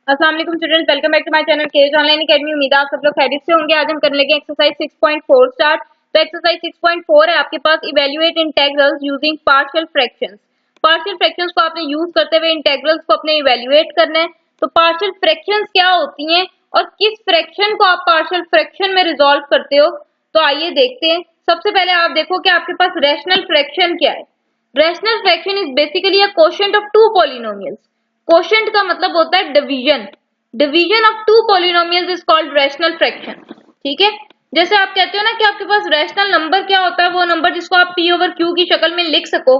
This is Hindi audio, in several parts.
अस्सलाम वालेकुम students, welcome back to my channel केज ऑनलाइन एकेडमी। उम्मीद है आप सब लोग खैरियत से होंगे। आज हम करने लगे एक्सरसाइज 6.4 स्टार्ट। तो एक्सरसाइज 6.4 है आपके पास, evaluate integrals using partial fractions. Partial fractions को आपने यूज करते हुए इंटेग्रल्स को अपने इवैल्यूएट करना है। तो पार्शियल फ्रैक्शंस क्या होती हैं और किस फ्रैक्शन को आप पार्शियल फ्रैक्शन में रिजॉल्व करते हो, तो आइए देखते हैं। सबसे पहले आप देखो कि आपके पास रैशनल फ्रैक्शन क्या है। Rational fraction is basically a quotient of two polynomials. Quotient का मतलब होता है division. Division of two polynomials is called rational fraction. ठीक है, जैसे आप कहते हो ना कि आपके पास रैशनल नंबर क्या होता है, वो नंबर जिसको आप पी ओवर क्यू की शक्ल में लिख सको।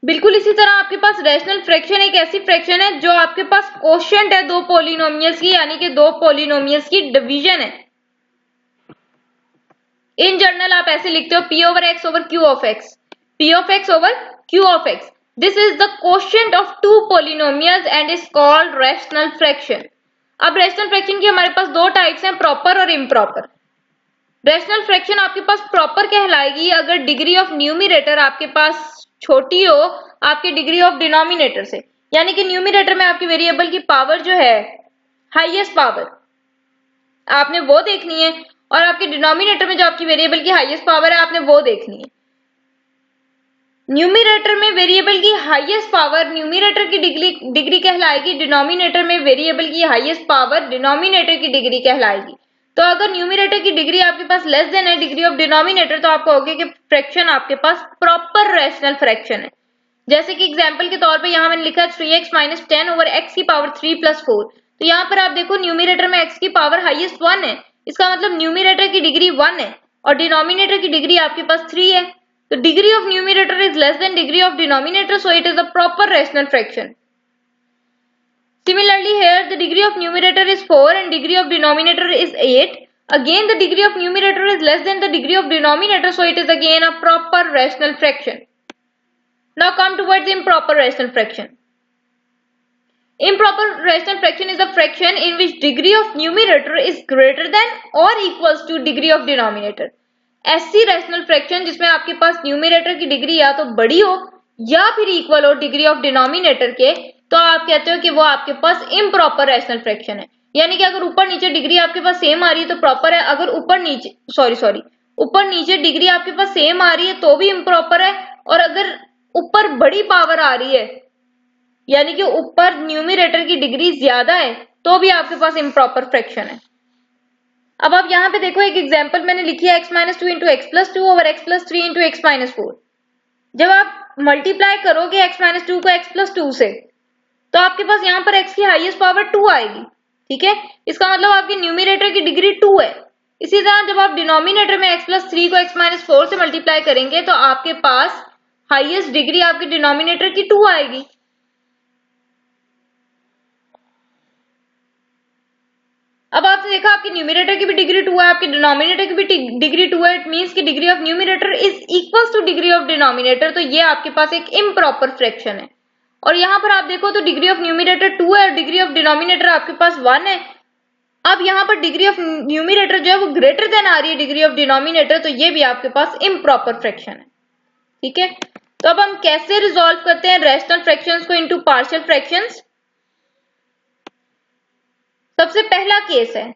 बिल्कुल इसी तरह आपके पास रैशनल फ्रैक्शन एक ऐसी फ्रैक्शन है जो आपके पास कोशेंट है दो पॉलिनोमियल्स की, यानी कि दो पॉलिनोमियल्स की डिवीजन है। इन जनरल आप ऐसे लिखते हो P over X over Q of X, P of X over Q of X. This is the quotient of two polynomials and is called rational fraction. अब रैशनल फ्रैक्शन की हमारे पास दो टाइप्स हैं, प्रॉपर और इम्प्रॉपर। रैशनल फ्रैक्शन आपके पास प्रॉपर कहलाएगी अगर डिग्री ऑफ न्यूमिरेटर आपके पास छोटी हो आपके डिग्री ऑफ डिनोमिनेटर से, यानी कि न्यूमिरेटर में आपकी वेरिएबल की पावर जो है हाईएस्ट पावर आपने वो देखनी है, और आपके डिनोमिनेटर में जो आपकी वेरिएबल की हाईएस्ट पावर है आपने वो देखनी है। न्यूमिरेटर में वेरिएबल की हाईएस्ट पावर न्यूमिरेटर की डिग्री कहलाएगी, डिनोमिनेटर में वेरिएबल की हाईएस्ट पावर डिनोमिनेटर की डिग्री कहलाएगी। तो अगर न्यूमिरेटर की डिग्री आपके पास लेस देन है डिग्री ऑफ डिनोमिनेटर, तो आप कहोगे कि फ्रैक्शन आपके पास प्रॉपर रैशनल फ्रैक्शन है। जैसे कि एग्जांपल के तौर पे यहाँ मैंने लिखा है 3x माइनस 10 ओवर x की पावर 3 प्लस 4। तो यहाँ पर आप देखो न्यूमिरेटर में x की पावर हाईएस्ट 1 है, इसका मतलब न्यूमिरेटर की डिग्री 1 है और डिनोमिनेटर की डिग्री आपके पास 3 है। तो degree of numerator is less than degree of denominator, so it is a proper rational fraction. Similarly, here the degree of numerator is 4 and degree of denominator is 8. Again, the degree of numerator is less than the degree of denominator, so it is again a proper rational fraction. Now come towards improper rational fraction. Improper rational fraction is a fraction in which degree of numerator is greater than or equals to degree of denominator. ऐसी रैशनल फ्रैक्शन जिसमें आपके पास न्यूमिरेटर की डिग्री या तो बड़ी हो या फिर इक्वल हो डिग्री ऑफ डिनोमिनेटर के, तो आप कहते हो कि वो आपके पास इम्प्रॉपर रैशनल फ्रैक्शन है। यानी कि अगर ऊपर नीचे डिग्री आपके पास सेम आ रही है तो प्रॉपर है, अगर ऊपर नीचे डिग्री आपके पास सेम आ रही है तो भी इम्प्रॉपर है, और अगर ऊपर बड़ी पावर आ रही है यानी कि ऊपर न्यूमिरेटर की डिग्री ज्यादा है तो भी आपके पास इम्प्रॉपर फ्रैक्शन है। अब आप यहाँ पे देखो एक एग्जांपल मैंने लिखी है x minus 2 into x plus 2 over x plus 3 into x minus 4। जब आप मल्टीप्लाई करोगे x माइनस 2 को x प्लस 2 से, तो आपके पास यहाँ पर x की हाईएस्ट पावर 2 आएगी। ठीक है, इसका मतलब आपकी न्यूमिरेटर की डिग्री 2 है। इसी तरह जब आप डिनोमिनेटर में x प्लस 3 को x माइनस 4 से मल्टीप्लाई करेंगे तो आपके पास हाईएस्ट डिग्री आपके डिनोमिनेटर की 2 आएगी। अब आपने देखा आपकी न्यूमिरेटर की भी डिग्री 2 है, आपके डिनोमिनेटर की भी डिग्री 2 है। इट मींस कि degree of numerator is equals two degree of denominator, तो ये आपके पास एक इम्प्रॉपर फ्रैक्शन है। और यहाँ पर आप देखो तो डिग्री ऑफ न्यूमिरेटर 2 है और डिग्री ऑफ डिनोमिनेटर आपके पास 1 है। अब यहाँ पर डिग्री ऑफ न्यूमिरेटर जो है वो ग्रेटर देन आ रही है डिग्री ऑफ डिनोमिनेटर, तो ये भी आपके पास इम्प्रॉपर फ्रैक्शन है। ठीक है, तो अब हम कैसे रिजॉल्व करते हैं रैशनल फ्रैक्शंस को इनटू पार्शियल फ्रैक्शंस। सबसे पहला केस है,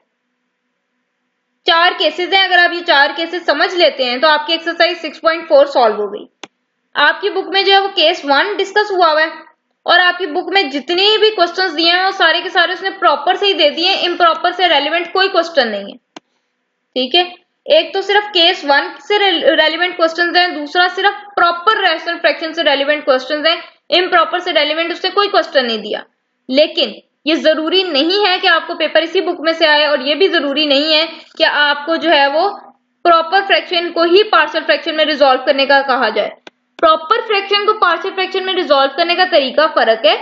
4 केसेस हैं, अगर आप ये 4 केसेस समझ लेते हैं तो आपकी एक्सरसाइज 6.4 सॉल्व हो गई। आपकी बुक में जो है वो केस 1 डिस्कस हुआ है और आपकी बुक में जितने भी क्वेश्चंस दिए हैं वो सारे के सारे उसने प्रॉपर से ही दे दिए, इम्प्रॉपर से रेलिवेंट कोई क्वेश्चन नहीं है। ठीक है, एक तो सिर्फ केस 1 से रेलिवेंट क्वेश्चंस हैं, दूसरा सिर्फ प्रॉपर रैशनल फ्रैक्शन से रेलिवेंट क्वेश्चंस हैं, इम्प्रॉपर से रेलिवेंट उसने कोई क्वेश्चन नहीं दिया। लेकिन ये जरूरी नहीं है कि आपको पेपर इसी बुक में से आए, और ये भी जरूरी नहीं है कि आपको जो है वो प्रॉपर फ्रैक्शन को ही पार्शियल फ्रैक्शन में रिजॉल्व करने का कहा जाए। प्रॉपर फ्रैक्शन को पार्शियल फ्रैक्शन में रिजॉल्व करने का तरीका फर्क है।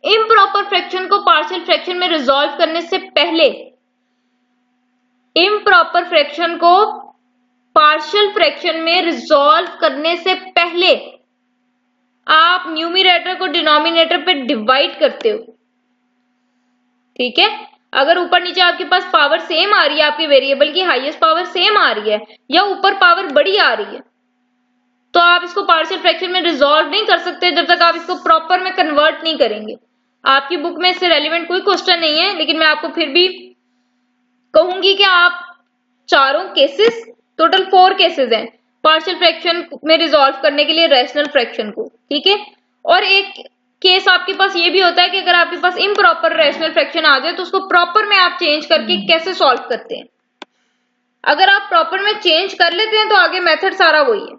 इम्प्रॉपर फ्रैक्शन को पार्शियल फ्रैक्शन में रिजॉल्व करने से पहले, इम्प्रॉपर फ्रैक्शन को पार्शियल फ्रैक्शन में रिजॉल्व करने से पहले आप न्यूमिरेटर को डिनोमिनेटर पे डिवाइड करते हो। ठीक है, अगर ऊपर नीचे आपके पास पावर सेम आ रही है, आपके वेरिएबल की हाईएस्ट पावर सेम आ रही है या ऊपर पावर बड़ी आ रही है, तो आप इसको पार्शियल फ्रैक्शन में रिजॉल्व नहीं कर सकते जब तक आप इसको प्रॉपर में कन्वर्ट नहीं करेंगे। आपकी बुक में इससे रेलिवेंट कोई क्वेश्चन नहीं है, लेकिन मैं आपको फिर भी कहूंगी कि आप चारों केसेस, टोटल 4 केसेस हैं पार्शियल फ्रैक्शन में रिजॉल्व करने के लिए रैशनल फ्रैक्शन को, ठीक है। और एक केस आपके पास ये भी होता है कि अगर आपके पास इम्प्रॉपर रैशनल फ्रैक्शन आ जाए तो उसको प्रॉपर में आप चेंज करके कैसे सॉल्व करते हैं। अगर आप प्रॉपर में चेंज कर लेते हैं तो आगे मेथड सारा वही है।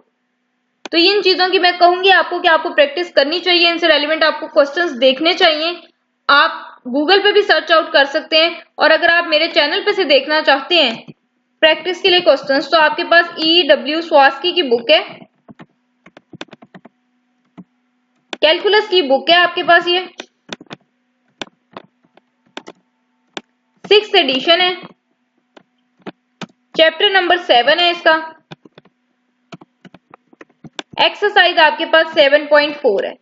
तो इन चीजों की मैं कहूंगी आपको कि आपको प्रैक्टिस करनी चाहिए, इनसे रेलिवेंट आपको क्वेश्चंस देखने चाहिए। आप गूगल पे भी सर्च आउट कर सकते हैं, और अगर आप मेरे चैनल पे से देखना चाहते हैं प्रैक्टिस के लिए क्वेश्चंस, तो आपके पास EW स्वास्की की बुक है, कैलकुलस की बुक है आपके पास, ये 6th एडिशन है, चैप्टर नंबर 7 है इसका, एक्सरसाइज आपके पास 7.4 है।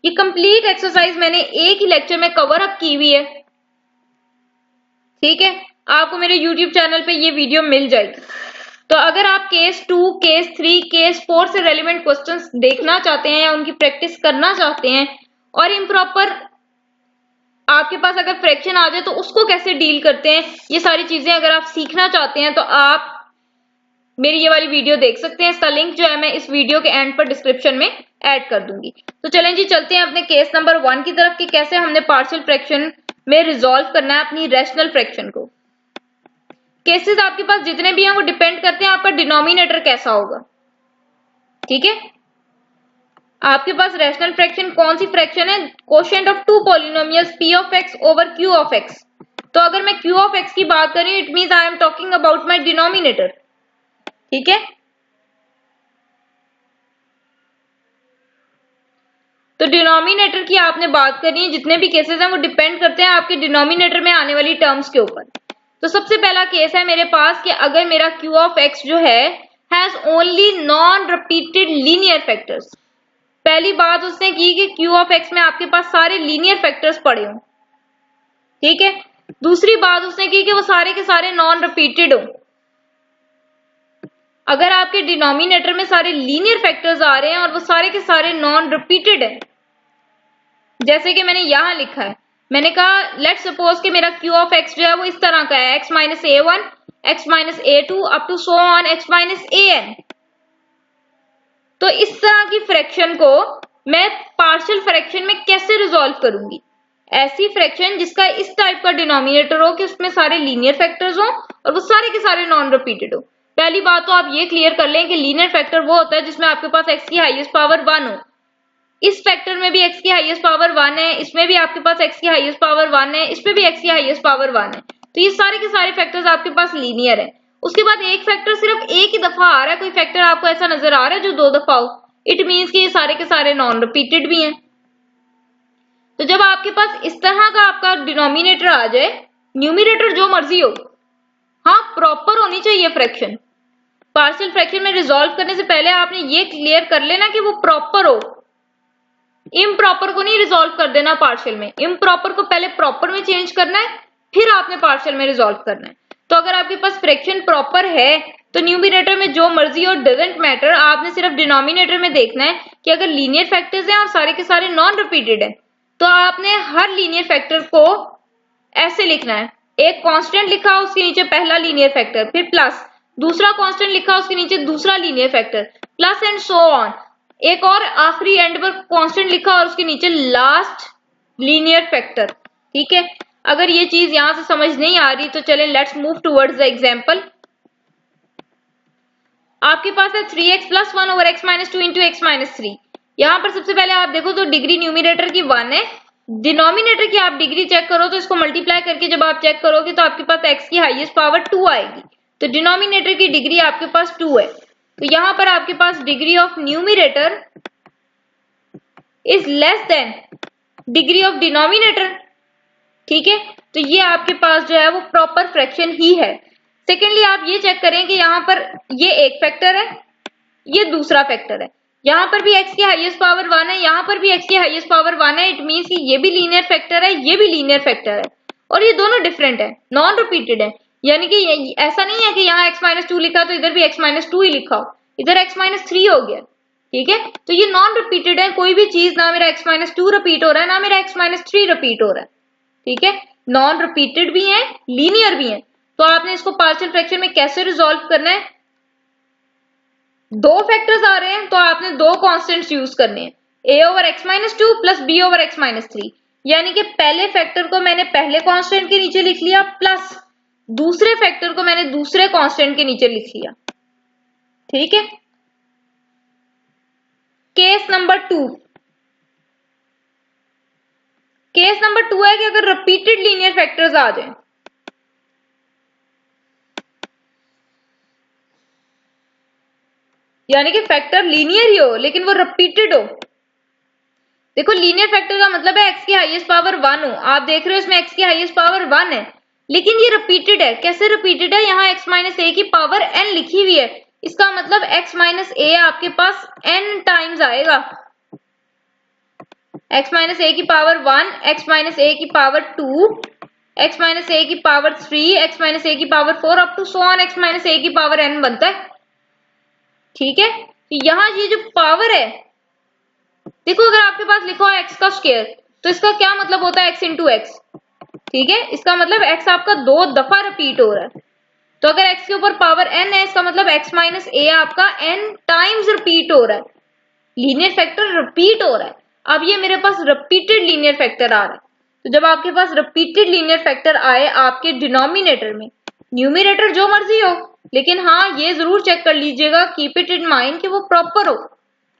ये कंप्लीट एक्सरसाइज मैंने एक ही लेक्चर में कवर अप की हुई है, ठीक है। आपको मेरे YouTube चैनल पे ये वीडियो मिल जाएगी। तो अगर आप केस 2, केस 3, केस 4 से रेलिवेंट क्वेश्चंस देखना चाहते हैं या उनकी प्रैक्टिस करना चाहते हैं, और इम्प्रॉपर आपके पास अगर फ्रैक्शन आ जाए तो उसको कैसे डील करते हैं, ये सारी चीजें अगर आप सीखना चाहते हैं तो आप मेरी ये वाली वीडियो देख सकते हैं। इसका लिंक जो है मैं इस वीडियो के एंड पर डिस्क्रिप्शन में ऐड कर दूंगी। तो चलें जी, चलते हैं अपने केस नंबर 1 की तरफ कि कैसे हमने पार्शियल फ्रैक्शन में रिजॉल्व करना है अपनी रैशनल फ्रैक्शन को। केसेस आपके पास जितने भी हैं वो डिपेंड करते हैं आपका डिनोमिनेटर कैसा होगा, ठीक है। आपके पास रैशनल फ्रैक्शन कौन सी फ्रैक्शन है, quotient of 2 polynomials P of x over Q of x। तो अगर मैं Q of x की बात करूं, it means I am talking about my denominator, ठीक है। तो डिनोमिनेटर की आपने बात करनी है, जितने भी केसेस हैं वो डिपेंड करते हैं आपके डिनोमिनेटर में आने वाली टर्म्स के ऊपर। तो सबसे पहला केस है मेरे पास कि अगर मेरा Q of x जो है has only non repeated linear factors. पहली बात उसने की कि Q of x में आपके पास सारे लीनियर फैक्टर्स पड़े हों, ठीक है। दूसरी बात उसने की कि वो सारे के सारे नॉन रिपीटेड हो। अगर आपके डिनोमिनेटर में सारे लीनियर फैक्टर्स आ रहे हैं और वो सारे के सारे नॉन रिपीटेड है, जैसे कि मैंने यहां लिखा है, मैंने कहा लेट्स सपोज कि मेरा Q of x जो है वो इस तरह का है, x minus a1, x minus a2 up to so on x minus an। तो इस तरह की फ्रैक्शन को मैं पार्शियल फ्रैक्शन में कैसे रिजॉल्व करूंगी। ऐसी फ्रैक्शन जिसका इस टाइप का डिनोमिनेटर हो कि उसमें सारे लीनियर फैक्टर्स हो और वो सारे के सारे नॉन रिपीटेड हो। पहली बात तो आप ये क्लियर कर लें कि लीनियर फैक्टर वो होता है जिसमें आपके पास x की हाईएस्ट पावर 1 हो। इस फैक्टर में भी x की हाईएस्ट पावर 1 है, इसमें भी आपके पास x की हाईएस्ट पावर 1 है, इसमें भी x की हाईएस्ट पावर 1 है। तो ये सारे के सारे फैक्टर्स आपके पास लीनियर है। उसके बाद एक फैक्टर सिर्फ एक ही दफा आ रहा है, कोई फैक्टर आपको ऐसा नजर आ रहा है जो 2 दफा हो, इट मीन्स कि ये सारे के सारे नॉन रिपीटेड भी हैं। तो जब आपके पास इस तरह का आपका डिनोमिनेटर आ जाए, न्यूमिनेटर जो मर्जी हो, हाँ प्रॉपर होनी चाहिए फ्रैक्शन। पार्शियल फ्रैक्शन में रिजॉल्व करने से पहले आपने ये क्लियर कर लेना कि वो प्रॉपर हो। इम्प्रॉपर को नहीं रिजॉल्व कर देना पार्शियल में, इम्प्रॉपर को पहले प्रॉपर में चेंज करना है, फिर आपने पार्शियल में रिजॉल्व करना है। तो अगर आपके पास फ्रैक्शन प्रॉपर है तो न्यूमिनेटर में जो मर्जी हो डजंट मैटर, आपने सिर्फ डिनोमिनेटर में देखना है कि अगर लीनियर फैक्टर्स हैं और सारे के सारे नॉन रिपीटेड है तो आपने हर लीनियर फैक्टर को ऐसे लिखना है, एक कांस्टेंट लिखा उसके नीचे पहला लीनियर फैक्टर, फिर प्लस, दूसरा कांस्टेंट लिखा उसके नीचे दूसरा linear factor, plus and so on, एक और आखिरी एंड पर कांस्टेंट लिखा और उसके नीचे लास्ट लीनियर फैक्टर, ठीक है। अगर ये चीज यहां से समझ नहीं आ रही तो चलें let's move towards the example. आपके पास है 3x plus 1 over x minus 2 into x minus 3। यहां पर सबसे पहले आप देखो तो डिग्री न्यूमिनेटर की 1 है, डिनोमिनेटर की आप डिग्री चेक करो तो इसको मल्टीप्लाई करके जब आप चेक करोगे तो आपके पास x की हाईएस्ट पावर 2 आएगी। तो डिनोमिनेटर की डिग्री आपके पास 2 है, तो यहां पर आपके पास degree of numerator is less than degree of denominator, ठीक है। तो ये आपके पास जो है वो प्रॉपर फ्रैक्शन ही है। सेकेंडली आप ये चेक करें कि यहाँ पर ये एक फैक्टर है, ये दूसरा फैक्टर है, यहाँ पर भी x की हाईएस्ट पावर 1 है, यहाँ पर भी x की हाईएस्ट पावर 1 है। इट मीन्स कि ये भी लीनियर फैक्टर है, ये भी लीनियर फैक्टर है और ये दोनों डिफरेंट है, नॉन रिपीटेड है। यानी कि ऐसा नहीं है कि यहाँ x माइनस 2 लिखा तो इधर भी x माइनस 2 ही लिखा हो, इधर x माइनस 3 हो गया। ठीक है, तो ये नॉन रिपीटेड है, कोई भी चीज ना मेरा x-2 रिपीट हो रहा है ना मेरा x-3 रिपीट हो रहा है। ठीक है, नॉन रिपीटेड भी है, लीनियर भी है। तो आपने इसको पार्शियल फ्रैक्शन में कैसे रिजॉल्व करना है, दो फैक्टर्स आ रहे हैं तो आपने दो कॉन्स्टेंट्स यूज करने हैं, a/x-2 प्लस b/x-3, यानी कि पहले फैक्टर को मैंने पहले कांस्टेंट के नीचे लिख लिया प्लस दूसरे फैक्टर को मैंने दूसरे कांस्टेंट के नीचे लिख लिया। ठीक है, केस नंबर 2 है कि अगर रिपीटेड लीनियर फैक्टर्स आ जाएं, यानी कि फैक्टर लीनियर ही हो लेकिन वो रिपीटेड हो। देखो लीनियर फैक्टर का मतलब है x की हाईएस्ट पावर 1 हो, आप देख रहे हो इसमें x की हाईएस्ट पावर 1 है लेकिन ये रिपीटेड है। कैसे रिपीटेड है, यहाँ x-a की पावर n लिखी हुई है, इसका मतलब x-a आपके पास n टाइम्स आएगा। x-a की पावर 1, x-a की पावर 2, x-a की पावर 3, x-a की power 4 up to so on x-a की पावर n बनता है। ठीक है, तो यहाँ ये जो पावर है, देखो अगर आपके पास लिखा हो x का स्क्वायर तो इसका क्या मतलब होता है x इंटू एक्स। ठीक है, इसका मतलब x आपका 2 दफा रिपीट हो रहा है। तो अगर x के ऊपर पावर n है इसका मतलब x-a आपका n टाइम्स रिपीट हो रहा है, लीनियर फैक्टर रिपीट हो रहा है। अब ये मेरे पास रिपीटेड लीनियर फैक्टर आ रहा है। तो जब आपके पास रिपीटेड लीनियर फैक्टर आए आपके डिनोमिनेटर में, न्यूमरेटर जो मर्जी हो, लेकिन हाँ ये जरूर चेक कर लीजिएगा, कीप इट इन माइंड कि वो प्रॉपर हो।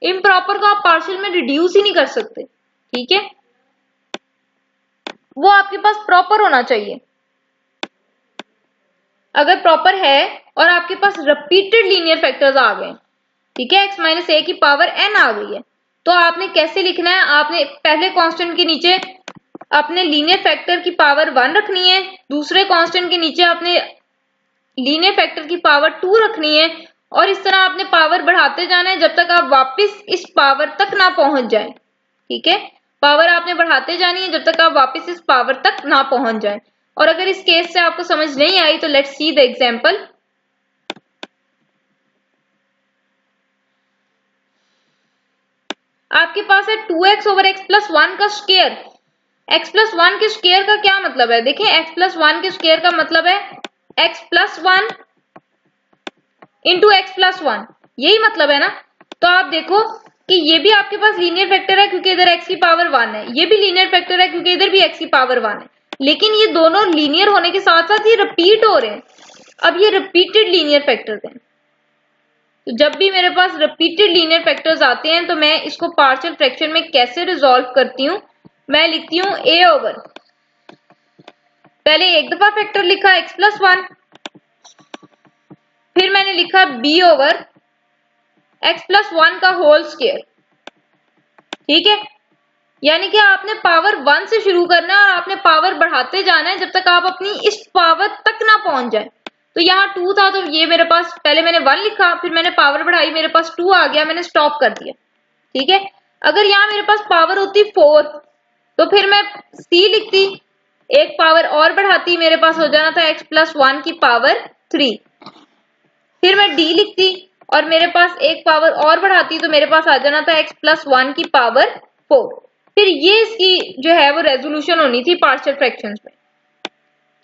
इम्प्रॉपर को आप पार्शियल में रिड्यूस ही नहीं कर सकते। ठीक है, वो आपके पास प्रॉपर होना चाहिए। अगर प्रॉपर है और आपके पास रिपीटेड लीनियर फैक्टर्स आ गए, ठीक है, x-a की पावर n आ गई है, तो आपने कैसे लिखना है, आपने पहले कांस्टेंट के नीचे अपने लीनियर फैक्टर की पावर 1 रखनी है, दूसरे कांस्टेंट के नीचे अपने लीनियर फैक्टर की पावर 2 रखनी है, और इस तरह आपने पावर बढ़ाते जाना है जब तक आप वापस इस पावर तक ना पहुंच जाएं। ठीक है, पावर आपने बढ़ाते जानी है जब तक आप वापस इस पावर तक ना पहुंच जाएं। और अगर इस केस से आपको समझ नहीं आई तो लेट्स सी द एग्जांपल। आपके पास है 2x ओवर x प्लस 1 का स्क्वायर। x प्लस 1 के स्क्वायर का क्या मतलब है, देखिए x प्लस 1 के स्क्वायर का मतलब है x plus 1 into x plus 1, यही मतलब है ना। तो आप देखो कि ये भी आपके पास लीनियर फैक्टर है क्योंकि इधर x की पावर 1 है, ये भी लीनियर फैक्टर है क्योंकि इधर भी x की पावर 1 है, लेकिन ये दोनों लीनियर होने के साथ साथ ये रिपीट हो रहे हैं। अब ये रिपीटेड लीनियर फैक्टर्स हैं, तो जब भी मेरे पास रिपीटेड लीनियर फैक्टर्स आते हैं तो मैं इसको पार्शियल फ्रैक्शन में कैसे रिजॉल्व करती हूँ, मैं लिखती हूँ a ओवर, पहले एक दफा फैक्टर लिखा x प्लस 1, फिर मैंने लिखा b ओवर x प्लस 1 का होल स्क्वायर। ठीक है, यानी कि आपने पावर 1 से शुरू करना है और आपने पावर बढ़ाते जाना है जब तक आप अपनी इस पावर तक ना पहुंच जाए। तो यहाँ 2 था तो ये मेरे पास पहले मैंने 1 लिखा, फिर मैंने पावर बढ़ाई, मेरे पास 2 आ गया, मैंने स्टॉप कर दिया। ठीक है, अगर यहाँ मेरे पास पावर होती 4 तो फिर मैं c लिखती, एक पावर और बढ़ाती, मेरे पास हो जाना था x प्लस 1 की पावर 3, फिर मैं d लिखती और मेरे पास एक पावर और बढ़ाती तो मेरे पास आ जाना था x प्लस 1 की पावर 4। फिर ये इसकी जो है वो रेजोल्यूशन होनी थी पार्शियल फ्रैक्शंस में।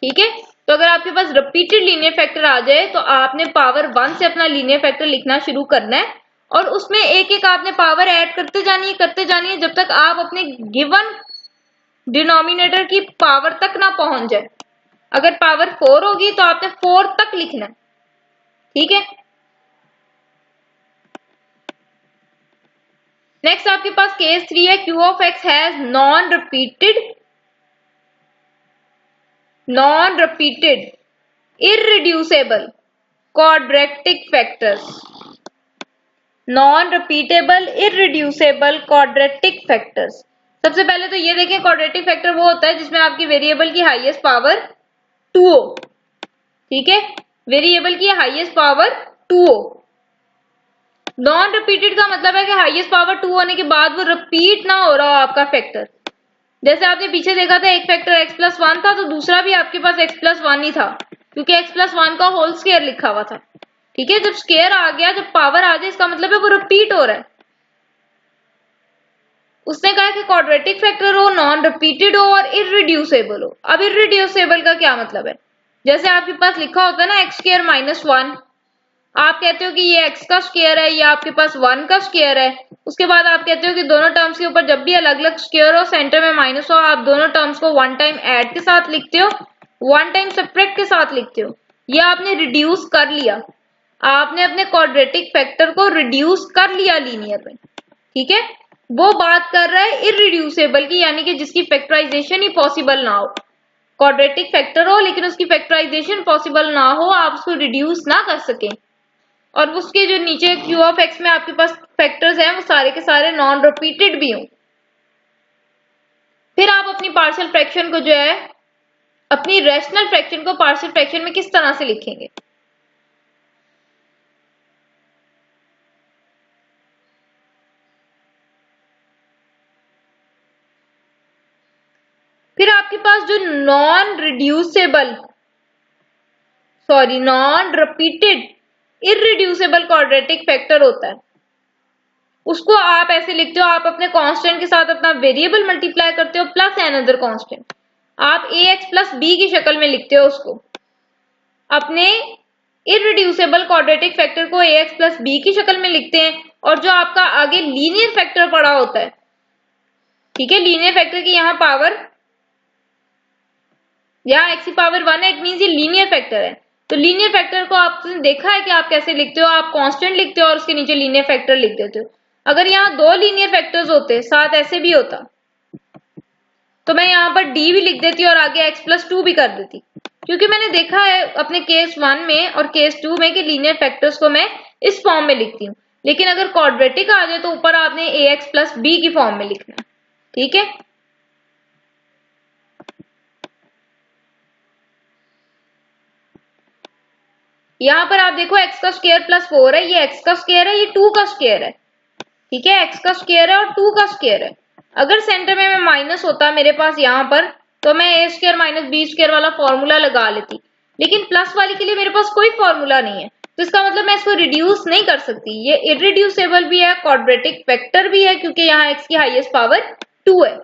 ठीक है, तो अगर आपके पास रिपीटेड लीनियर फैक्टर आ जाए तो आपने पावर 1 से अपना लीनियर फैक्टर लिखना शुरू करना है और उसमें एक एक आपने पावर ऐड करते जानी है जब तक आप अपने गिवन डिनोमिनेटर की पावर तक ना पहुंच जाए। अगर पावर 4 होगी तो आपने 4 तक लिखना है। ठीक है, नेक्स्ट आपके पास केस 3 है, q of x has non repeated irreducible quadratic factors. Non repeatable irreducible quadratic factors, सबसे पहले तो ये देखें क्वाड्रेटिक फैक्टर वो होता है जिसमें आपकी वेरिएबल की हाईएस्ट पावर 2 हो। ठीक है, वेरिएबल की हाईएस्ट पावर 2 हो। नॉन रिपीटेड का मतलब है कि हाईएस्ट पावर 2 होने के बाद वो रिपीट ना हो रहा हो आपका फैक्टर। जैसे आपने पीछे देखा था एक फैक्टर x प्लस 1 था तो दूसरा भी आपके पास x प्लस 1 ही था क्योंकि x प्लस 1 का होल स्क्वायर लिखा हुआ था। ठीक है, जब स्क्वायर आ गया, जब पावर आ जाए इसका मतलब है वो रिपीट हो रहा है। उसने कहा कि क्वाड्रेटिक फैक्टर हो, नॉन रिपीटेड हो और इररिड्यूसेबल हो। अब इररिड्यूसेबल का क्या मतलब है? जैसे आपके पास लिखा होता है ना एक्स स्क्वायर माइनस 1, आप कहते हो कि ये एक्स का स्क्वायर है, ये आपके पास 1 का स्क्वायर है। उसके बाद आप कहते हो कि दोनों टर्म्स के ऊपर जब भी अलग अलग स्क्वायर हो, सेंटर में माइनस हो, आप दोनों टर्म्स को वन टाइम ऐड के साथ लिखते हो, वन टाइम सब्ट्रैक्ट के साथ लिखते हो। ये आपने रिड्यूस कर लिया, आपने अपने क्वाड्रेटिक फैक्टर को रिड्यूस कर लिया लीनियर में, ठीक है। वो बात कर रहा है इररिड्यूसेबल की, यानी कि जिसकी फैक्टराइजेशन ही पॉसिबल ना हो। क्वाड्रेटिक फैक्टर हो लेकिन उसकी फैक्टराइजेशन पॉसिबल ना हो, आप उसको रिड्यूस ना कर सके, और उसके जो नीचे क्यू ऑफ एक्स में आपके पास फैक्टर्स हैं वो सारे के सारे नॉन रिपीटेड भी हों। फिर आप अपनी पार्शियल फ्रैक्शन को जो है, अपनी रैशनल फ्रैक्शन को पार्शियल फ्रैक्शन में किस तरह से लिखेंगे? फिर आपके पास जो non repeated irreducible quadratic factor होता है, उसको आप ऐसे लिखते हो, आप अपने कांस्टेंट के साथ अपना वेरिएबल मल्टीप्लाई करते हो प्लस एन अदर कांस्टेंट, आप ए एक्स प्लस बी की शक्ल में लिखते हो उसको। अपने इररिड्यूसेबल क्वाड्रेटिक फैक्टर को ए एक्स प्लस बी की शक्ल में लिखते हैं, और जो आपका आगे लीनियर फैक्टर पड़ा होता है, ठीक है, लीनियर फैक्टर की यहाँ पावर, यहाँ एक्स की पावर 1 है, इट मींस ये लीनियर फैक्टर है। तो लीनियर फैक्टर को आपने देखा है कि आप कैसे लिखते हो, आप कांस्टेंट लिखते हो और उसके नीचे लीनियर फैक्टर लिख देते हो। अगर यहाँ दो लीनियर फैक्टर्स होते, साथ ऐसे भी होता, तो मैं यहाँ पर डी भी लिख देती और आगे एक्स प्लस 2 भी कर देती, क्योंकि मैंने देखा है अपने केस 1 में और केस 2 में कि लीनियर फैक्टर्स को मैं इस फॉर्म में लिखती हूँ। लेकिन अगर क्वाड्रेटिक आ जाए तो ऊपर आपने ए एक्स प्लस बी की फॉर्म में लिखना है, ठीक है। यहाँ पर आप देखो एक्स का स्क्वायर प्लस 4 है, ये एक्स का स्क्वायर है, ये 2 का स्क्वायर है, ठीक है, एक्स का स्क्वायर है और 2 का स्क्वायर है। अगर सेंटर में माइनस होता मेरे पास यहाँ पर, तो मैं ए स्क्वायर माइनस बी स्क्वायर वाला फॉर्मूला लगा लेती, लेकिन प्लस वाली के लिए मेरे पास कोई फॉर्मूला नहीं है, तो इसका मतलब मैं इसको रिड्यूस नहीं कर सकती। ये इररिड्यूसेबल भी है, क्वाड्रेटिक फैक्टर भी है, क्योंकि यहाँ एक्स की हाईएस्ट पावर 2 है,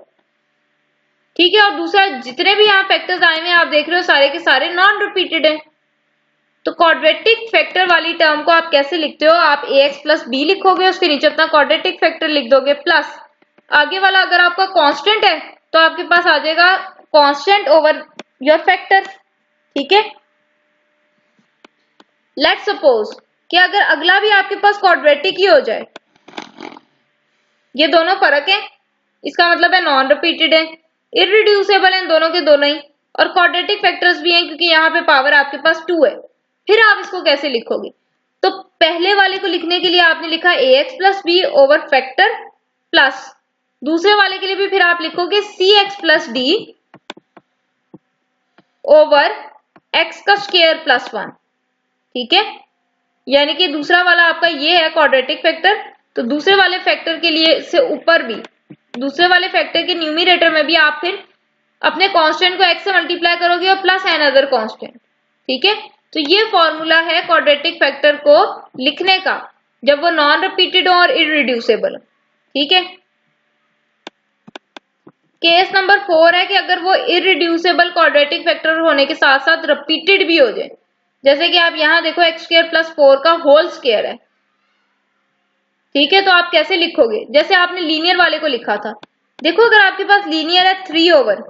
ठीक है। और दूसरा, जितने भी यहाँ फैक्टर्स आए हुए हैं आप देख रहे हो सारे के सारे नॉन रिपीटेड है। तो क्वाड्रेटिक फैक्टर वाली टर्म को आप कैसे लिखते हो? आप ए एक्स प्लस बी लिखोगे, उसके नीचे अपना क्वाड्रेटिक फैक्टर लिख दोगे, प्लस आगे वाला अगर आपका कांस्टेंट है तो आपके पास आ जाएगा कांस्टेंट ओवर योर फैक्टर, ठीक है। लेट्स सपोज कि अगर अगला भी आपके पास क्वाड्रेटिक ही हो जाए, ये दोनों फर्क है, इसका मतलब है नॉन रिपीटेड है, इररिड्यूसेबल है दोनों के दोनों ही, और क्वाड्रेटिक फैक्टर्स भी हैं क्योंकि यहाँ पे पावर आपके पास 2 है। फिर आप इसको कैसे लिखोगे? तो पहले वाले को लिखने के लिए आपने लिखा a x plus b over factor, plus दूसरे वाले के लिए भी फिर आप लिखोगे c x plus d over x का स्क्वायर प्लस 1, ठीक है। यानी कि दूसरा वाला आपका ये है क्वाड्रेटिक फैक्टर, तो दूसरे वाले फैक्टर के लिए से ऊपर भी, दूसरे वाले फैक्टर के न्यूमरेटर में भी आप फिर अपने कांस्टेंट को एक्स से मल्टीप्लाई करोगे और प्लस एन अदर कांस्टेंट, ठीक है। तो ये फॉर्मूला है क्वाड्रेटिक फैक्टर को लिखने का जब वो नॉन रिपीटेड और इररिड्यूसेबल, ठीक है। केस नंबर 4 है कि अगर वो इररिड्यूसेबल क्वाड्रेटिक फैक्टर होने के साथ साथ रिपीटेड भी हो जाए, जैसे कि आप यहाँ देखो एक्स स्क्वायर प्लस 4 का होल स्क्वायर है, ठीक है। तो आप कैसे लिखोगे? जैसे आपने लीनियर वाले को लिखा था, देखो अगर आपके पास लीनियर है 3 ओवर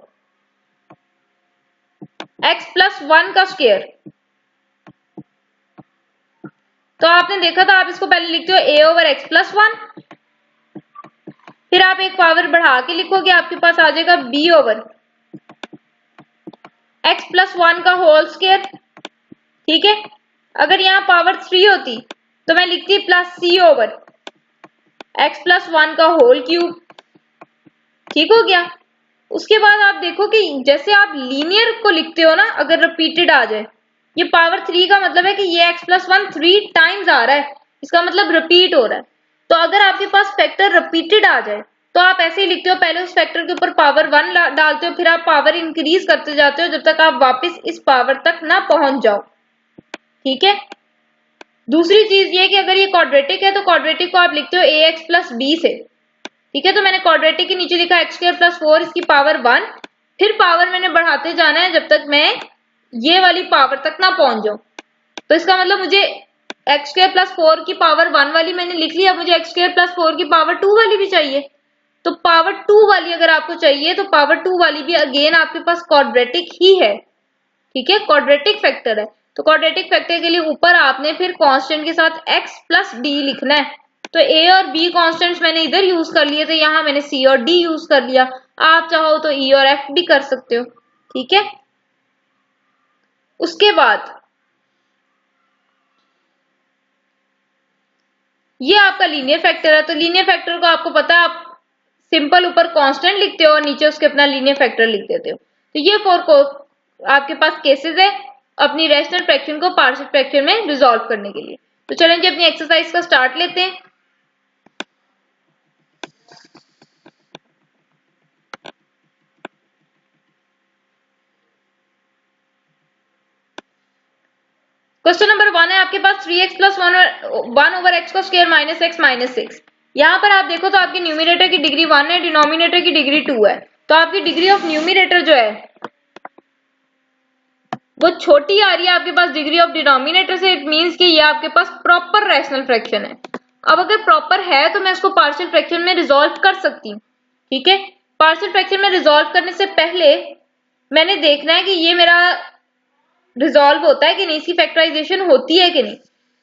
एक्स प्लस 1 का स्क्वायर, तो आपने देखा था आप इसको पहले लिखते हो ए ओवर एक्स प्लस 1, फिर आप एक पावर बढ़ा के लिखोगे, आपके पास आ जाएगा बी ओवर एक्स प्लस 1 का होल स्क्वायर, ठीक है। अगर यहाँ पावर 3 होती तो मैं लिखती प्लस सी ओवर एक्स प्लस 1 का होल क्यूब, ठीक हो गया। उसके बाद आप देखो कि जैसे आप लीनियर को लिखते हो ना, अगर रिपीटेड आ जाए, ये पावर 3 का मतलब है कि ये एक्स प्लस 1 3 टाइम्स आ रहा है, इसका मतलब रिपीट हो रहा है। तो अगर आपके पास फैक्टर रिपीटेड आ जाए तो आप ऐसे ही लिखते हो, पहले उस फैक्टर के ऊपर पावर 1 डालते हो, फिर आप पावर इंक्रीज करते जाते हो जब तक आप वापस इस पावर तक ना पहुंच जाओ, ठीक है। दूसरी चीज ये कि अगर ये क्वाड्रेटिक है तो क्वाड्रेटिक को आप लिखते हो ए एक्स प्लस बी से, ठीक है, तो मैंने क्वाड्रेटिक के नीचे लिखा x स्क्वायर प्लस 4 इसकी पावर 1, फिर पावर मैंने बढ़ाते जाना है जब तक मैं ये वाली पावर तक ना पहुंच जाऊं। तो इसका मतलब मुझे x स्क्वायर प्लस 4 की पावर 1 वाली मैंने लिख लिया, मुझे x स्क्वायर प्लस 4 की पावर 2 वाली भी चाहिए। तो पावर 2 वाली अगर आपको चाहिए तो पावर 2 वाली भी अगेन आपके पास क्वाड्रेटिक ही है। ठीक है, क्वाड्रेटिक फैक्टर है। तो क्वाड्रेटिक फैक्टर के लिए ऊपर आपने फिर कांस्टेंट के साथ x प्लस डी लिखना है। तो a और b कांस्टेंट्स मैंने इधर यूज कर लिए थे, यहाँ मैंने c और d यूज कर लिया। आप चाहो तो e और f भी कर सकते हो। ठीक है, उसके बाद ये आपका लीनियर फैक्टर है। तो लीनियर फैक्टर को आपको पता है, आप सिंपल ऊपर कांस्टेंट लिखते हो और नीचे उसके अपना लीनियर फैक्टर लिख देते हो। तो ये 4 आपके पास केसेस है अपनी रैशनल फ्रैक्शन को पार्शियल फ्रैक्शन में रिजॉल्व करने के लिए। तो चलें जी अपनी एक्सरसाइज का स्टार्ट लेते हैं। क्वेश्चन नंबर 1 है आपके पास 3x प्लस 1 ओवर एक्स का स्क्वायर माइनस एक्स माइनस 6। यहाँ पर आप देखो तो आपके न्यूमिनेटर की डिग्री 1 है, डिनोमिनेटर की डिग्री 2 है। तो आपकी डिग्री ऑफ न्यूमिनेटर जो है वो छोटी आ रही है आपके पास डिग्री ऑफ डिनोमिनेटर से। इट मींस कि ये आपके पास प्रॉपर रैशनल फ्रैक्शन है। अब अगर प्रॉपर है तो मैं इसको पार्शियल फ्रैक्शन में रिजॉल्व कर सकती हूँ। ठीक है, पार्शियल फ्रैक्शन में रिजॉल्व करने से पहले मैंने देखना है कि ये मेरा रिजॉल्व होता है कि नहीं, इसकी फैक्टराइजेशन होती है कि नहीं।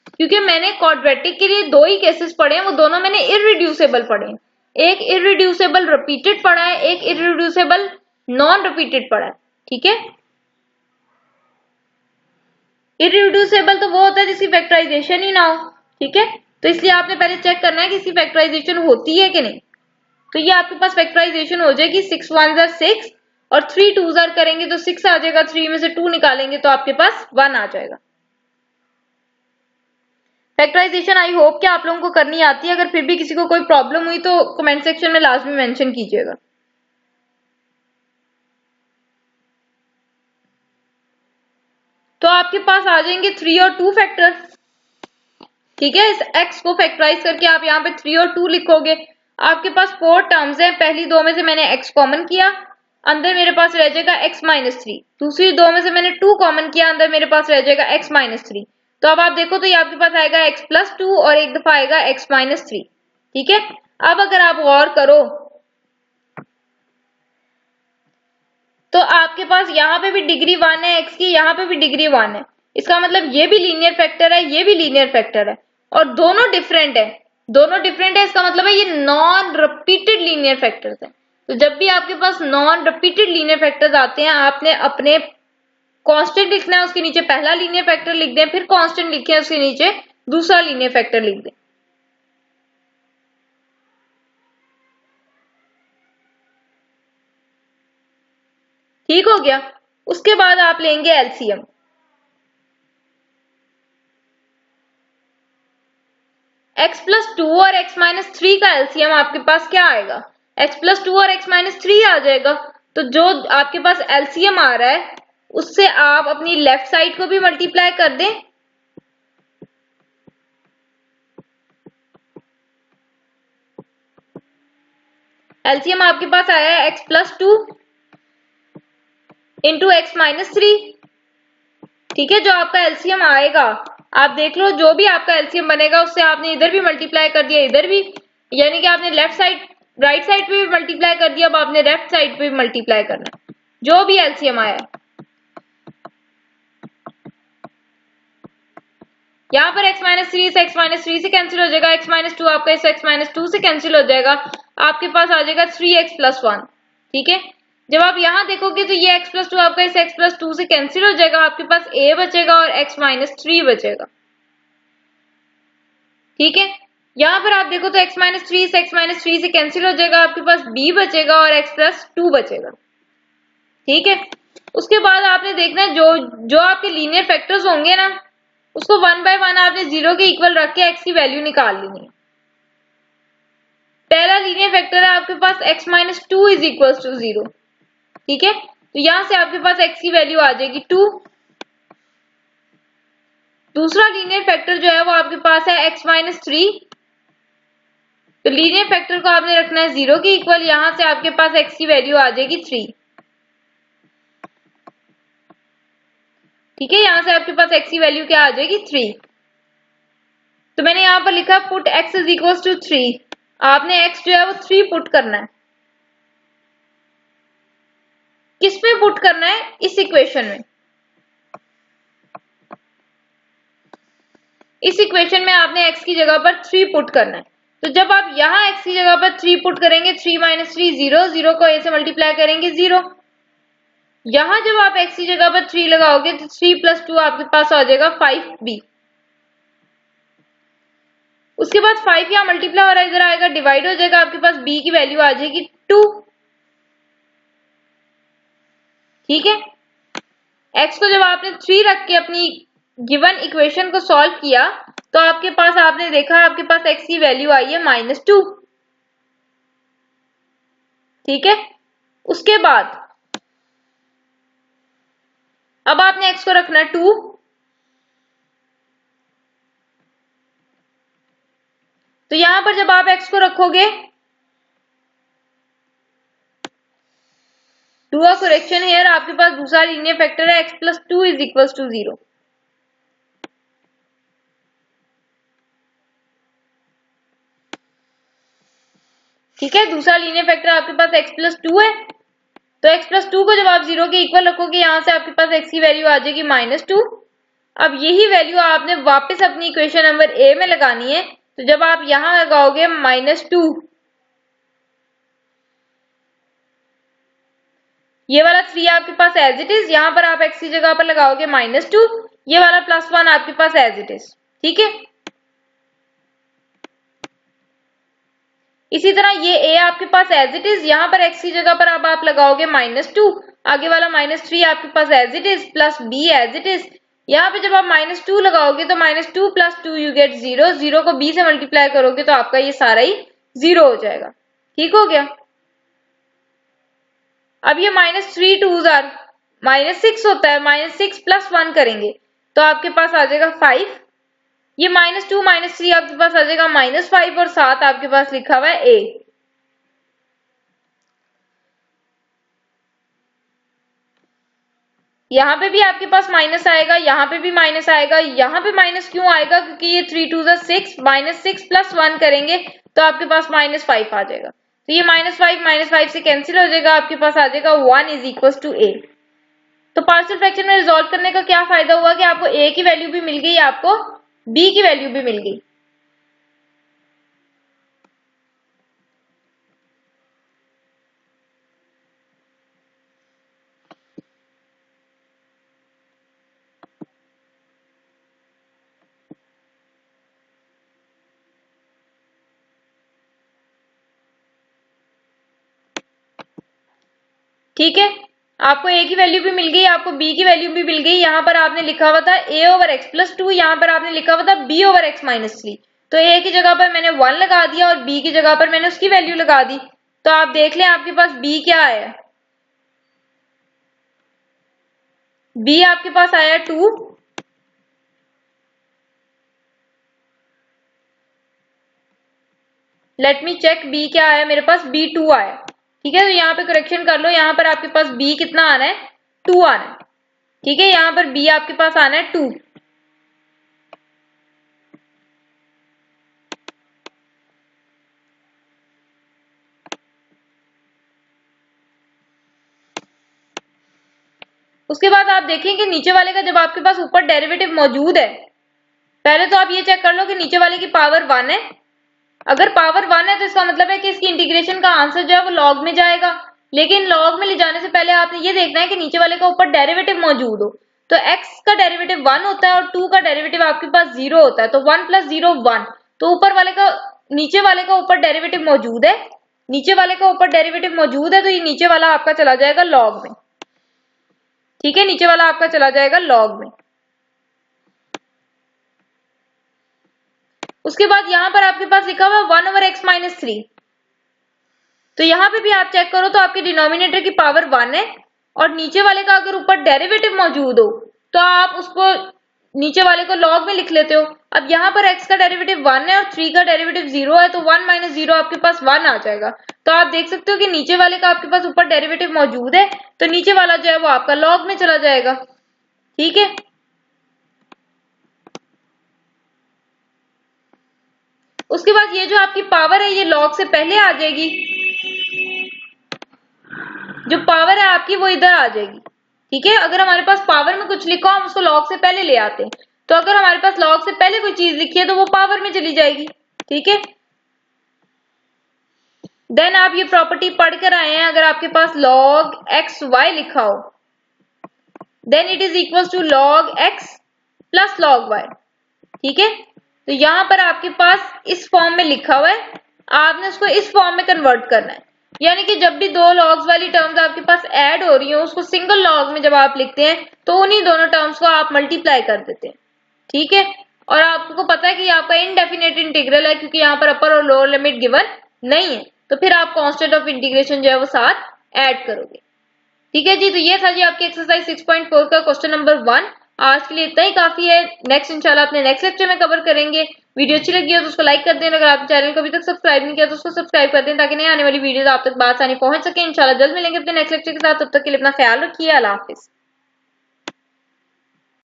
क्योंकि मैंने क्वाड्रेटिक के लिए 2 ही केसेस पढ़े हैं, वो दोनों मैंने इररिड्यूसेबल पढ़े हैं। एक इररिड्यूसेबल रिपीटेड पढ़ा है, एक इररिड्यूसेबल नॉन रिपीटेड पढ़ा है। ठीक है, इररिड्यूसेबल तो वो होता है जिसकी फैक्टराइजेशन ही ना हो। ठीक है, तो इसलिए आपने पहले चेक करना है कि इसकी फैक्टराइजेशन होती है कि नहीं। तो ये आपके पास फैक्टराइजेशन हो जाएगी 6 1 6 और 3 2 करेंगे तो 6 आ जाएगा, 3 में से 2 निकालेंगे तो आपके पास 1 आ जाएगा। फैक्टराइजेशन आई होप कि आप लोगों को करनी आती है। अगर फिर भी किसी को कोई प्रॉब्लम हुई तो कमेंट सेक्शन में लास्ट में मेंशन कीजिएगा। तो आपके पास आ जाएंगे 3 और 2 फैक्टर। ठीक है, इस x को फैक्टराइज करके आप यहाँ पे 3 और 2 लिखोगे। आपके पास 4 टर्म्स हैं, पहली 2 में से मैंने x कॉमन किया, अंदर मेरे पास रह जाएगा x माइनस 3। दूसरी 2 में से मैंने 2 कॉमन किया, अंदर मेरे पास रह जाएगा x माइनस 3। तो अब आप देखो तो ये आपके पास आएगा x प्लस 2 और एक दफा आएगा x माइनस 3। ठीक है, अब अगर आप गौर करो तो आपके पास यहाँ पे भी डिग्री 1 है x की, यहाँ पे भी डिग्री 1 है। इसका मतलब ये भी लीनियर फैक्टर है, ये भी लीनियर फैक्टर है और दोनों डिफरेंट है। दोनों डिफरेंट है, इसका मतलब है ये नॉन रिपीटेड लीनियर फैक्टर्स हैं। तो जब भी आपके पास नॉन रिपीटेड लीनियर फैक्टर्स आते हैं, आपने अपने कांस्टेंट लिखना है, उसके नीचे पहला लीनियर फैक्टर लिख दें, फिर कांस्टेंट लिखे उसके नीचे दूसरा लीनियर फैक्टर लिख दें। ठीक हो गया, उसके बाद आप लेंगे एलसीएम। x प्लस 2 और x माइनस 3 का एलसीएम आपके पास क्या आएगा, x प्लस 2 और x माइनस 3 आ जाएगा। तो जो आपके पास एलसीएम आ रहा है उससे आप अपनी लेफ्ट साइड को भी मल्टीप्लाई कर दें। एलसीएम आपके पास आया है x plus 2 into x minus 3। ठीक है, जो आपका एलसीएम आएगा आप देख लो, जो भी आपका एलसीएम बनेगा उससे आपने इधर भी मल्टीप्लाई कर दिया, इधर भी, यानी कि आपने लेफ्ट साइड राइट साइड पे भी मल्टीप्लाई कर दिया, अब आपने लेफ्ट साइड पे भी मल्टीप्लाई करना है जो भी एलसीएम आया। यहाँ पर x माइनस 3 से x माइनस 3 से कैंसिल हो जाएगा, x माइनस 2 आपका इस x माइनस 2 से कैंसिल हो जाएगा, आपके पास आ जाएगा 3x प्लस 1। ठीक है, जब आप यहाँ देखोगे तो ये x प्लस 2 आपका इस x प्लस 2 से कैंसिल हो जाएगा, आपके पास a बचेगा और x माइनस 3 बचेगा। ठीक है, यहाँ पर आप देखो तो x माइनस 3 से x माइनस 3 से कैंसिल हो जाएगा, आपके पास b बचेगा और x प्लस 2 बचेगा। ठीक है, उसके बाद आपने देखना है जो आपके लीनियर फैक्टर्स होंगे ना उसको 1 बाय 1 आपने 0 के इक्वल रख के x की वैल्यू निकाल लेनी है। पहला लीनियर फैक्टर है आपके पास x minus 2 is equal to 0। ठीक है, तो यहां से आपके पास x की वैल्यू आ जाएगी 2। दूसरा लीनियर फैक्टर जो है वो आपके पास है x माइनस 3 तो लीनियर फैक्टर को आपने रखना है 0 के इक्वल। यहां से आपके पास x की वैल्यू आ जाएगी 3। ठीक है, यहां से आपके पास x की वैल्यू क्या आ जाएगी 3। तो मैंने यहां पर लिखा put x is equal to 3। आपने x जो है वो 3 पुट करना है। किस में पुट करना है? इस इक्वेशन में। इस इक्वेशन में आपने x की जगह पर 3 पुट करना है। तो जब आप यहाँ x की जगह पर 3 पुट करेंगे, 3 माइनस 3 0, 0 को a से मल्टीप्लाई करेंगे 0। यहाँ जब आप x की जगह पर 3 लगाओगे तो 3 प्लस 2 आपके पास आ जाएगा 5b। उसके बाद 5 यहाँ मल्टीप्लाई हो रहा है, इधर आएगा डिवाइड हो जाएगा, आपके पास b की वैल्यू आ जाएगी 2। ठीक है, x को जब आपने 3 रख के अपनी गिवन इक्वेशन को सॉल्व किया तो आपके पास, आपने देखा आपके पास x की वैल्यू आई है -2। ठीक है, उसके बाद अब आपने x को रखना है 2। तो यहां पर जब आप x को रखोगे, डू अ करेक्शन हियर, आपके पास दूसरा लीनियर फैक्टर है x plus 2 is equal to 0। ठीक है, दूसरा लीनियर फैक्टर आपके पास x प्लस 2 है। तो x प्लस 2 को जब आप 0 के इक्वल रखोगे, यहां से आपके पास x की वैल्यू आ जाएगी -2। अब यही वैल्यू आपने वापस अपनी इक्वेशन नंबर a में लगानी है। तो जब आप यहां लगाओगे -2, ये वाला 3 आपके पास एज इट इज, यहां पर आप x की जगह पर लगाओगे -2, ये वाला +1 आपके पास एज इट इज। ठीक है, इसी तरह ये a आपके पास एज इट इज, यहां पर x की जगह पर अब आप लगाओगे -2, आगे वाला -3 आपके पास as it is, plus b as it is. यहाँ पे जब आप -2 लगाओगे तो -2 प्लस 2 यू गेट 0, 0 को b से मल्टीप्लाई करोगे तो आपका ये सारा ही 0 हो जाएगा। ठीक हो गया। अब ये -3 2s आर -6 होता है, -6 प्लस 1 करेंगे तो आपके पास आ जाएगा 5। ये -2 -3 आपके पास आ जाएगा -5 और 7 आपके पास लिखा हुआ है a। यहाँ पे भी आपके पास माइनस आएगा, यहाँ पे भी माइनस आएगा। यहाँ पे माइनस क्यों आएगा? क्योंकि ये 3 2 6, -6 प्लस 1 करेंगे तो आपके पास -5 आ जाएगा। तो ये -5 से कैंसिल हो जाएगा, आपके पास आ जाएगा 1 इज इक्वल टू a। तो पार्शियल फ्रैक्शन में रिजॉल्व करने का क्या फायदा हुआ कि आपको a की वैल्यू भी मिल गई, आपको b की वैल्यू भी मिल गई। ठीक है, आपको a की वैल्यू भी मिल गई, आपको b की वैल्यू भी मिल गई। यहाँ पर आपने लिखा हुआ था a ओवर x प्लस 2, यहाँ पर आपने लिखा हुआ था b ओवर x माइनस 3। तो a की जगह पर मैंने 1 लगा दिया और b की जगह पर मैंने उसकी वैल्यू लगा दी। तो आप देख लें आपके पास b क्या आया। b आपके पास आया 2। लेट मी चेक b क्या आया, मेरे पास b 2 आया। ठीक है, तो यहाँ पे करेक्शन कर लो, यहाँ पर आपके पास b कितना आना है, 2 आना है। ठीक है, यहाँ पर b आपके पास आना है 2। उसके बाद आप देखें कि नीचे वाले का जब आपके पास ऊपर डेरिवेटिव मौजूद है, पहले तो आप ये चेक कर लो कि नीचे वाले की पावर 1 है। अगर पावर 1 है तो इसका मतलब है कि इसकी इंटीग्रेशन का आंसर जो है वो लॉग में जाएगा। लेकिन लॉग में ले जाने से पहले आपने ये देखना है कि नीचे वाले का ऊपर डेरिवेटिव मौजूद हो। तो x का डेरिवेटिव 1 होता है और 2 का डेरिवेटिव आपके पास 0 होता है। तो 1 प्लस 0 1। तो ऊपर वाले का, नीचे वाले का ऊपर डेरिवेटिव मौजूद है, नीचे वाले का ऊपर डेरिवेटिव मौजूद है, तो ये नीचे वाला आपका चला जाएगा लॉग में। ठीक है, नीचे वाला आपका चला जाएगा लॉग में। उसके बाद यहां पर आपके पास लिखा हुआ 1 ओवर x माइनस 3। तो यहां पे भी आप चेक करो तो आपके डिनोमिनेटर की पावर 1 है और नीचे वाले का अगर ऊपर डेरिवेटिव मौजूद हो तो आप उसको नीचे वाले को log में लिख लेते हो। अब यहाँ पर x का डेरिवेटिव 1 है और 3 का डेरिवेटिव 0 है, तो 1 माइनस 0 आपके पास 1 आ जाएगा। तो आप देख सकते हो कि नीचे वाले का आपके पास ऊपर डेरिवेटिव मौजूद है, तो नीचे वाला जो है वो आपका log में चला जाएगा। ठीक है, उसके बाद ये जो आपकी पावर है ये log से पहले आ जाएगी, जो पावर है आपकी वो इधर आ जाएगी। ठीक है, अगर हमारे पास पावर में कुछ लिखा हम उसको log से पहले ले आते हैं, तो अगर हमारे पास log से पहले कोई चीज लिखी है तो वो पावर में चली जाएगी। ठीक है, देन आप ये प्रॉपर्टी पढ़ कर आए हैं, अगर आपके पास log एक्स वाई लिखा हो then it is equal to log x plus log y। ठीक है, तो यहां पर आपके पास इस फॉर्म में लिखा हुआ है, आपने उसको इस फॉर्म में कन्वर्ट करना है। यानी कि जब भी दो लॉग्स वाली टर्म्स आपके पास ऐड हो रही हो, उसको सिंगल लॉग में जब आप लिखते हैं तो उन्हीं दोनों टर्म्स को आप मल्टीप्लाई कर देते हैं। ठीक है, और आपको पता है कि आपका इनडेफिनेट इंटीग्रल है, क्योंकि यहाँ पर अपर और लोअर लिमिट गिवन नहीं है, तो फिर आप कांस्टेंट ऑफ इंटीग्रेशन जो है वो साथ ऐड करोगे। ठीक है जी, तो ये था जी आपकी एक्सरसाइज 6.4 का क्वेश्चन नंबर 1। आज के लिए इतना ही काफी है, नेक्स्ट इंशाल्लाह अपने नेक्स्ट लेक्चर में कवर करेंगे। वीडियो अच्छी लगी हो तो उसको लाइक कर दें, अगर आप चैनल को अभी तक सब्सक्राइब नहीं किया तो उसको सब्सक्राइब कर दें, ताकि नई आने वाली वीडियोस आप तक बात आसानी पहुंच सके। इंशाल्लाह जल्द मिलेंगे अपने नेक्स्ट लेक्चर के साथ, तब तक के लिए अपना ख्याल रखिए। अल्लाह हाफिज।